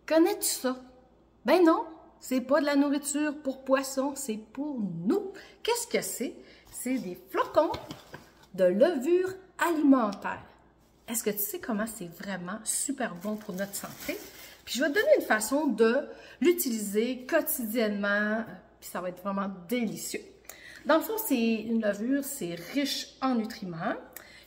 Connais-tu ça? Ben non, c'est pas de la nourriture pour poissons, c'est pour nous. Qu'est-ce que c'est? C'est des flocons de levure alimentaire. Est-ce que tu sais comment c'est vraiment super bon pour notre santé? Puis je vais te donner une façon de l'utiliser quotidiennement, puis ça va être vraiment délicieux. Dans le fond, c'est une levure, c'est riche en nutriments.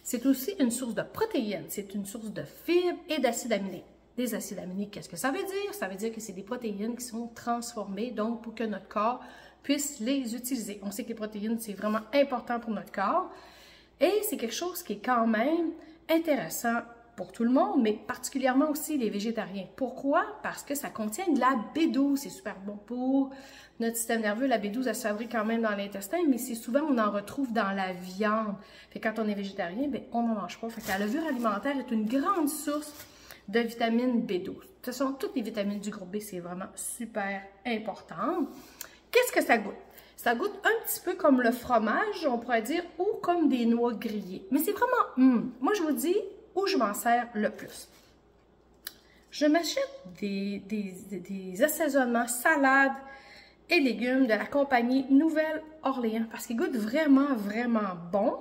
C'est aussi une source de protéines, c'est une source de fibres et d'acides aminés. Des acides aminés, qu'est-ce que ça veut dire? Ça veut dire que c'est des protéines qui sont transformées, donc pour que notre corps puisse les utiliser. On sait que les protéines, c'est vraiment important pour notre corps. Et c'est quelque chose qui est quand même intéressant pour tout le monde, mais particulièrement aussi les végétariens. Pourquoi? Parce que ça contient de la B12. C'est super bon pour notre système nerveux. La B12, elle se fabrique quand même dans l'intestin, mais c'est souvent, on en retrouve dans la viande. Fait que quand on est végétarien, bien, on n'en mange pas. Fait que la levure alimentaire est une grande source de vitamine B12. Ce sont toutes les vitamines du groupe B, c'est vraiment super important. Qu'est-ce que ça goûte? Ça goûte un petit peu comme le fromage, on pourrait dire, ou comme des noix grillées. Mais c'est vraiment, moi je vous dis où je m'en sers le plus. Je m'achète des assaisonnements salades et légumes de la compagnie Nouvelle-Orléans parce qu'ils goûtent vraiment, vraiment bon.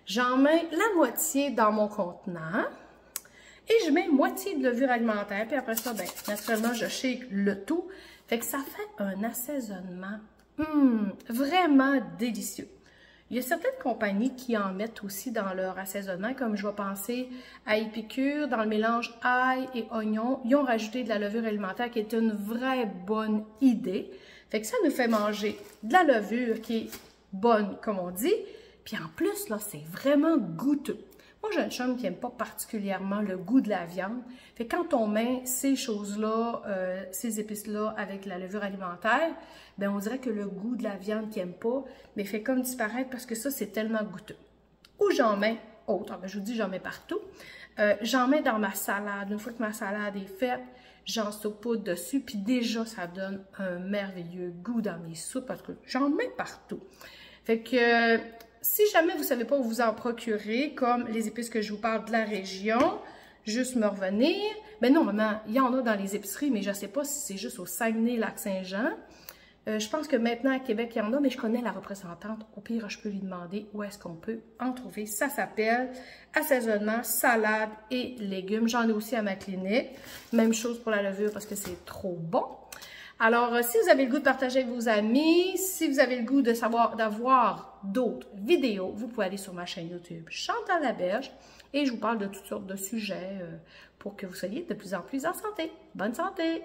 J'en mets la moitié dans mon contenant et je mets moitié de levure alimentaire. Puis après ça, bien, naturellement, je shake le tout. Fait que ça fait un assaisonnement vraiment délicieux. Il y a certaines compagnies qui en mettent aussi dans leur assaisonnement, comme je vais penser à Épicure, dans le mélange ail et oignon. Ils ont rajouté de la levure alimentaire qui est une vraie bonne idée. Fait que ça nous fait manger de la levure qui est bonne, comme on dit. Puis en plus, là, c'est vraiment goûteux. Moi, j'ai un chum qui n'aime pas particulièrement le goût de la viande. Fait que quand on met ces choses-là, ces épices-là avec la levure alimentaire, bien, on dirait que le goût de la viande qu'il n'aime pas, mais fait comme disparaître parce que ça, c'est tellement goûteux. Ou j'en mets autre. Je vous dis, j'en mets partout. J'en mets dans ma salade. Une fois que ma salade est faite, j'en saupoudre dessus. Puis déjà, ça donne un merveilleux goût dans mes soupes parce que j'en mets partout. Fait que si jamais vous ne savez pas où vous en procurer, comme les épices que je vous parle de la région, juste me revenir. Mais non, maman, il y en a dans les épiceries, mais je ne sais pas si c'est juste au Saguenay-Lac-Saint-Jean. Je pense que maintenant à Québec, il y en a, mais je connais la représentante. Au pire, je peux lui demander où est-ce qu'on peut en trouver. Ça s'appelle assaisonnement, salade et légumes. J'en ai aussi à ma clinique. Même chose pour la levure parce que c'est trop bon. Alors, si vous avez le goût de partager avec vos amis, si vous avez le goût de savoir, d'avoir d'autres vidéos, vous pouvez aller sur ma chaîne YouTube Chantal Laberge et je vous parle de toutes sortes de sujets pour que vous soyez de plus en plus en santé. Bonne santé!